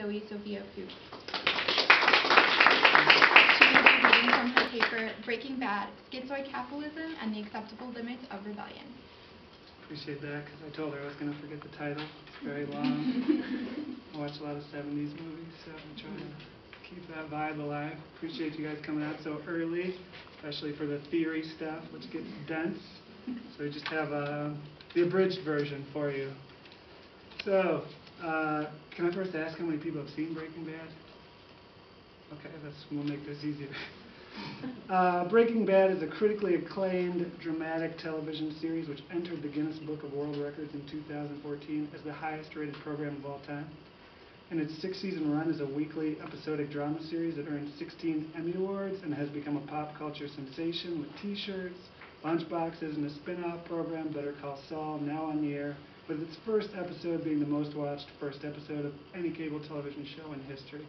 Zooey, Sophia, Pook. She will be reading from her paper, Breaking Bad, Schizoid Capitalism and the Acceptable Limits of Rebellion. Appreciate that, because I told her I was going to forget the title. It's very long. I watch a lot of 70s movies, so I'm trying to keep that vibe alive. Appreciate you guys coming out so early, especially for the theory stuff, which gets dense. So we just have the abridged version for you. So, can I first ask how many people have seen Breaking Bad? Okay, we'll make this easier. Breaking Bad is a critically acclaimed dramatic television series which entered the Guinness Book of World Records in 2014 as the highest rated program of all time. In its 6-season run as a weekly episodic drama series, it earned 16 Emmy Awards and has become a pop culture sensation with t-shirts, lunchboxes, and a spin-off program, Better Call Saul, now on the air, with its first episode being the most watched first episode of any cable television show in history.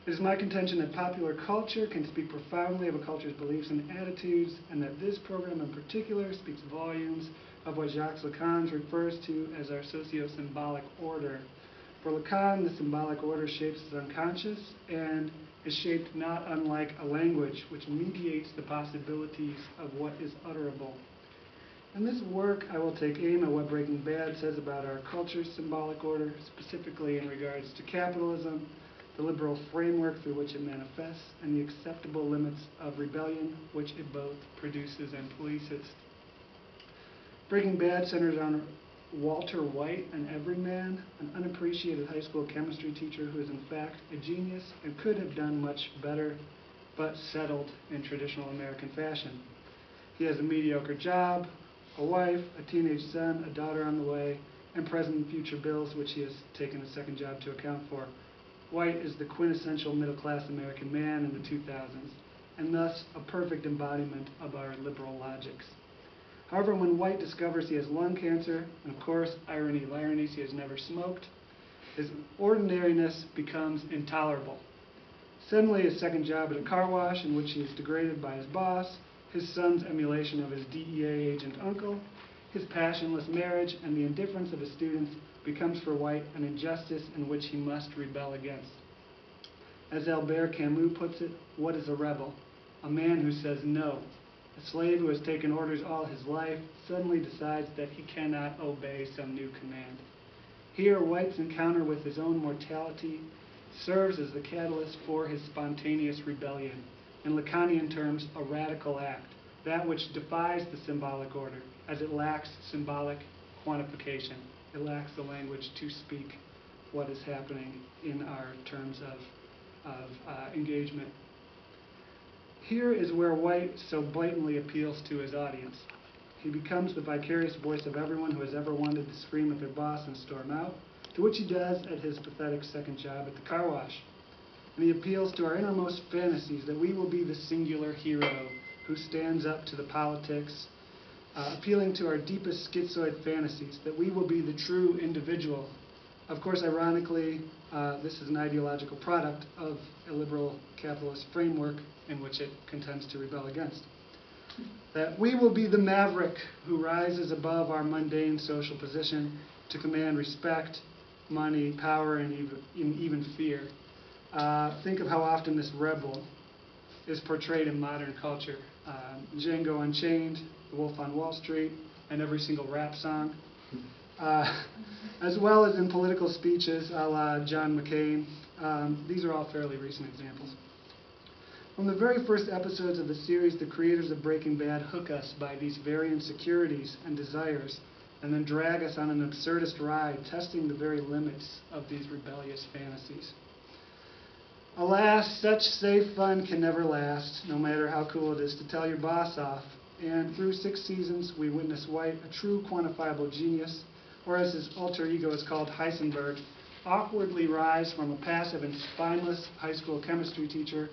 It is my contention that popular culture can speak profoundly of a culture's beliefs and attitudes, and that this program in particular speaks volumes of what Jacques Lacan refers to as our socio-symbolic order. For Lacan, the symbolic order shapes the unconscious and is shaped not unlike a language which mediates the possibilities of what is utterable. In this work, I will take aim at what Breaking Bad says about our culture's symbolic order, specifically in regards to capitalism, the liberal framework through which it manifests, and the acceptable limits of rebellion which it both produces and polices. Breaking Bad centers on Walter White, an everyman, an unappreciated high school chemistry teacher who is in fact a genius and could have done much better, but settled in traditional American fashion. He has a mediocre job, a wife, a teenage son, a daughter on the way, and present and future bills which he has taken a second job to account for. White is the quintessential middle-class American man in the 2000s, and thus a perfect embodiment of our liberal logics. However, when White discovers he has lung cancer, and of course, irony of ironies, he has never smoked, his ordinariness becomes intolerable. Suddenly, his second job at a car wash in which he is degraded by his boss, his son's emulation of his DEA agent uncle, his passionless marriage, and the indifference of his students becomes for White an injustice in which he must rebel against. As Albert Camus puts it, what is a rebel? A man who says no. A slave who has taken orders all his life suddenly decides that he cannot obey some new command. Here, White's encounter with his own mortality serves as the catalyst for his spontaneous rebellion. In Lacanian terms, a radical act, that which defies the symbolic order, as it lacks symbolic quantification. It lacks the language to speak what is happening in our terms of engagement. Here is where White so blatantly appeals to his audience. He becomes the vicarious voice of everyone who has ever wanted to scream at their boss and storm out, to which he does at his pathetic second job at the car wash. And he appeals to our innermost fantasies that we will be the singular hero who stands up to the politics, appealing to our deepest schizoid fantasies, that we will be the true individual. Of course, ironically, this is an ideological product of a liberal capitalist framework in which it contends to rebel against. That we will be the maverick who rises above our mundane social position to command respect, money, power, and even fear. Think of how often this rebel is portrayed in modern culture. Django Unchained, The Wolf on Wall Street, and every single rap song. As well as in political speeches a la John McCain. These are all fairly recent examples. From the very first episodes of the series, the creators of Breaking Bad hook us by these very insecurities and desires, and then drag us on an absurdist ride, testing the very limits of these rebellious fantasies. Alas, such safe fun can never last, no matter how cool it is to tell your boss off. And through 6 seasons, we witness White, a true quantifiable genius, or as his alter ego is called, Heisenberg, awkwardly rise from a passive and spineless high school chemistry teacher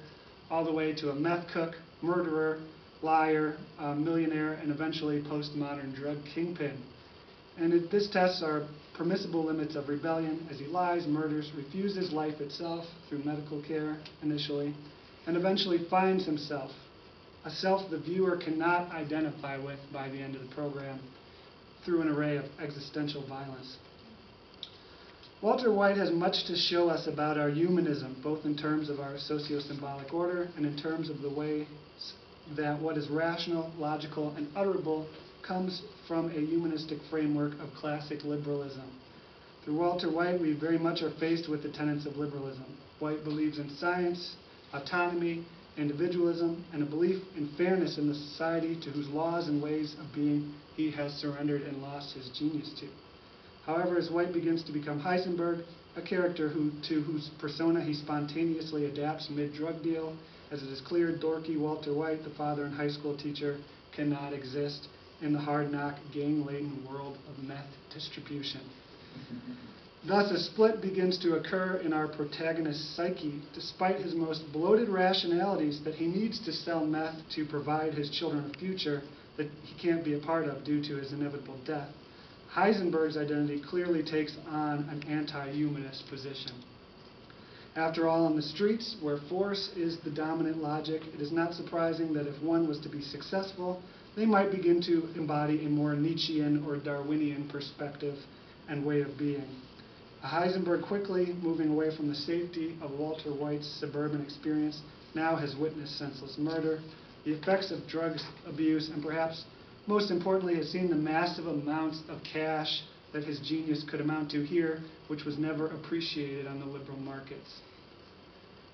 all the way to a meth cook, murderer, liar, millionaire, and eventually postmodern drug kingpin. And this tests our permissible limits of rebellion as he lies, murders, refuses life itself through medical care initially, and eventually finds himself, a self the viewer cannot identify with by the end of the program, through an array of existential violence. Walter White has much to show us about our humanism, both in terms of our socio-symbolic order and in terms of the way that what is rational, logical, and utterable comes from a humanistic framework of classic liberalism. Through Walter White, we very much are faced with the tenets of liberalism. White believes in science, autonomy, individualism, and a belief in fairness in the society to whose laws and ways of being he has surrendered and lost his genius to. However, as White begins to become Heisenberg, a character to whose persona he spontaneously adapts mid-drug deal, as it is clear, dorky Walter White, the father and high school teacher, cannot exist in the hard-knock, gang-laden world of meth distribution. Thus, a split begins to occur in our protagonist's psyche, despite his most bloated rationalities that he needs to sell meth to provide his children a future that he can't be a part of due to his inevitable death. Heisenberg's identity clearly takes on an anti-humanist position. After all, on the streets, where force is the dominant logic, it is not surprising that if one was to be successful, they might begin to embody a more Nietzschean or Darwinian perspective and way of being. Heisenberg, quickly moving away from the safety of Walter White's suburban experience, now has witnessed senseless murder, the effects of drugs abuse, and perhaps most importantly has seen the massive amounts of cash that his genius could amount to here, which was never appreciated on the liberal markets.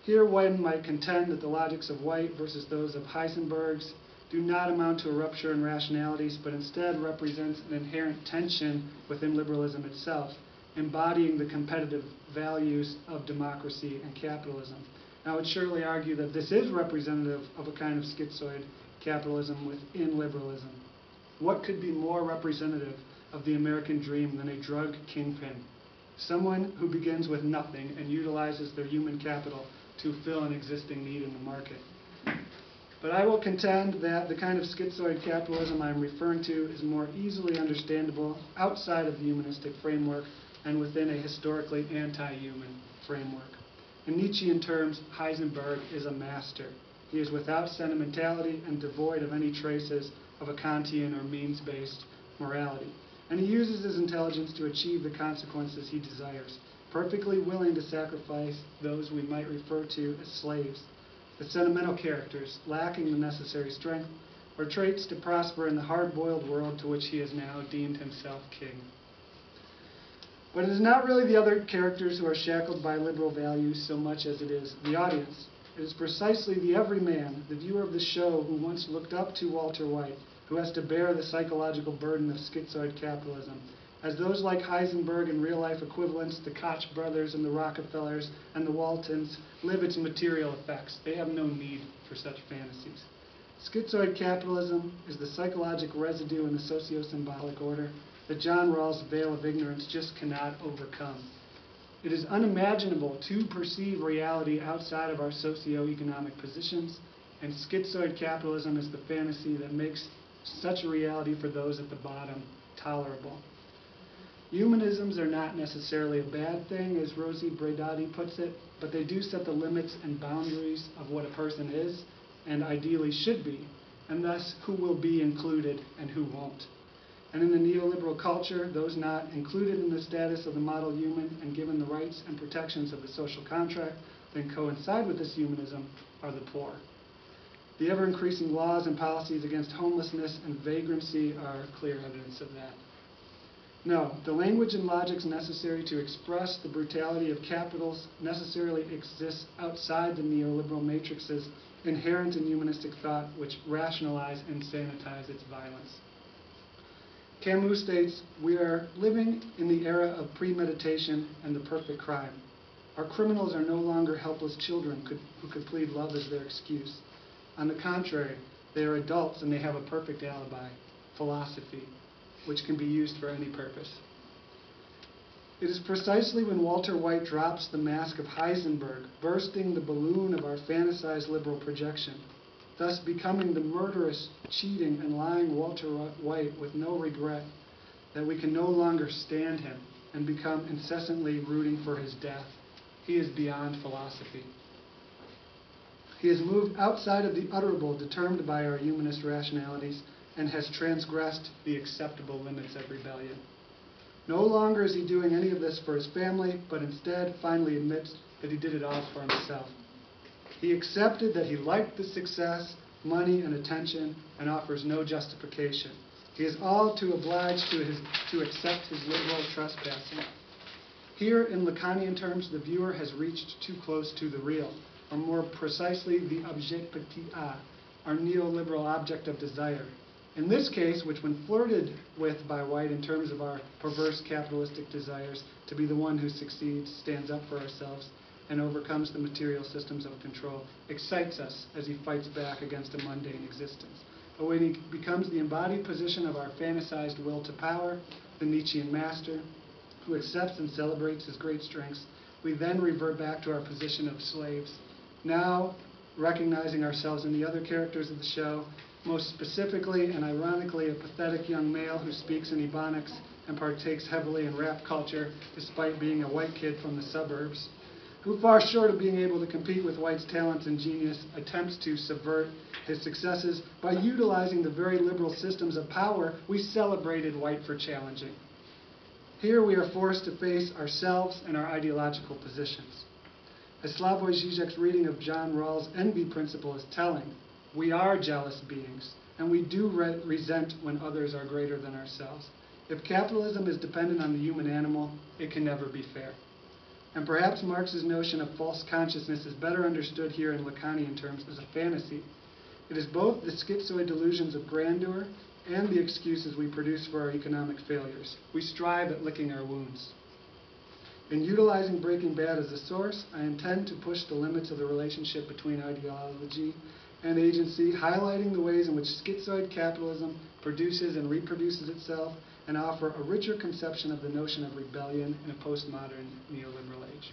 Here, one might contend that the logics of White versus those of Heisenberg's do not amount to a rupture in rationalities, but instead represents an inherent tension within liberalism itself, embodying the competitive values of democracy and capitalism. Now, I would surely argue that this is representative of a kind of schizoid capitalism within liberalism. What could be more representative of the American dream than a drug kingpin? Someone who begins with nothing and utilizes their human capital to fill an existing need in the market. But I will contend that the kind of schizoid capitalism I'm referring to is more easily understandable outside of the humanistic framework and within a historically anti-human framework. In Nietzschean terms, Heisenberg is a master. He is without sentimentality and devoid of any traces of a Kantian or means-based morality. And he uses his intelligence to achieve the consequences he desires, perfectly willing to sacrifice those we might refer to as slaves. The sentimental characters, lacking the necessary strength or traits to prosper in the hard-boiled world to which he has now deemed himself king. But it is not really the other characters who are shackled by liberal values so much as it is the audience. It is precisely the everyman, the viewer of the show, who once looked up to Walter White, who has to bear the psychological burden of schizoid capitalism, as those like Heisenberg and real-life equivalents, the Koch brothers and the Rockefellers and the Waltons, live its material effects. They have no need for such fantasies. Schizoid capitalism is the psychological residue in the socio-symbolic order that John Rawls' veil of ignorance just cannot overcome. It is unimaginable to perceive reality outside of our socio-economic positions, and schizoid capitalism is the fantasy that makes such a reality for those at the bottom tolerable. Humanisms are not necessarily a bad thing, as Rosie Braidotti puts it, but they do set the limits and boundaries of what a person is, and ideally should be, and thus who will be included and who won't. And in the neoliberal culture, those not included in the status of the model human and given the rights and protections of the social contract that coincide with this humanism are the poor. The ever-increasing laws and policies against homelessness and vagrancy are clear evidence of that. No, the language and logics necessary to express the brutality of capitals necessarily exists outside the neoliberal matrices inherent in humanistic thought which rationalize and sanitize its violence. Camus states, "We are living in the era of premeditation and the perfect crime. Our criminals are no longer helpless children who could plead love as their excuse. On the contrary, they are adults and they have a perfect alibi, philosophy, which can be used for any purpose." It is precisely when Walter White drops the mask of Heisenberg, bursting the balloon of our fantasized liberal projection, thus becoming the murderous, cheating, and lying Walter White with no regret, that we can no longer stand him and become incessantly rooting for his death. He is beyond philosophy. He has moved outside of the utterable determined by our humanist rationalities and has transgressed the acceptable limits of rebellion. No longer is he doing any of this for his family, but instead finally admits that he did it all for himself. He accepted that he liked the success, money, and attention, and offers no justification. He is all too obliged to accept his liberal trespassing. Here, in Lacanian terms, the viewer has reached too close to the real, or more precisely, the objet petit a, our neoliberal object of desire. In this case, which when flirted with by White in terms of our perverse capitalistic desires to be the one who succeeds, stands up for ourselves, and overcomes the material systems of control, excites us as he fights back against a mundane existence. But when he becomes the embodied position of our fantasized will to power, the Nietzschean master, who accepts and celebrates his great strengths, we then revert back to our position of slaves, now recognizing ourselves in the other characters of the show, most specifically and ironically a pathetic young male who speaks in Ebonics and partakes heavily in rap culture despite being a white kid from the suburbs, who, far short of being able to compete with White's talents and genius, attempts to subvert his successes by utilizing the very liberal systems of power we celebrated White for challenging. Here we are forced to face ourselves and our ideological positions. As Slavoj Žižek's reading of John Rawls' envy principle is telling, we are jealous beings, and we do resent when others are greater than ourselves. If capitalism is dependent on the human animal, it can never be fair. And perhaps Marx's notion of false consciousness is better understood here in Lacanian terms as a fantasy. It is both the schizoid delusions of grandeur and the excuses we produce for our economic failures. We strive at licking our wounds. In utilizing Breaking Bad as a source, I intend to push the limits of the relationship between ideology and agency, highlighting the ways in which schizoid capitalism produces and reproduces itself, and offer a richer conception of the notion of rebellion in a postmodern neoliberal age.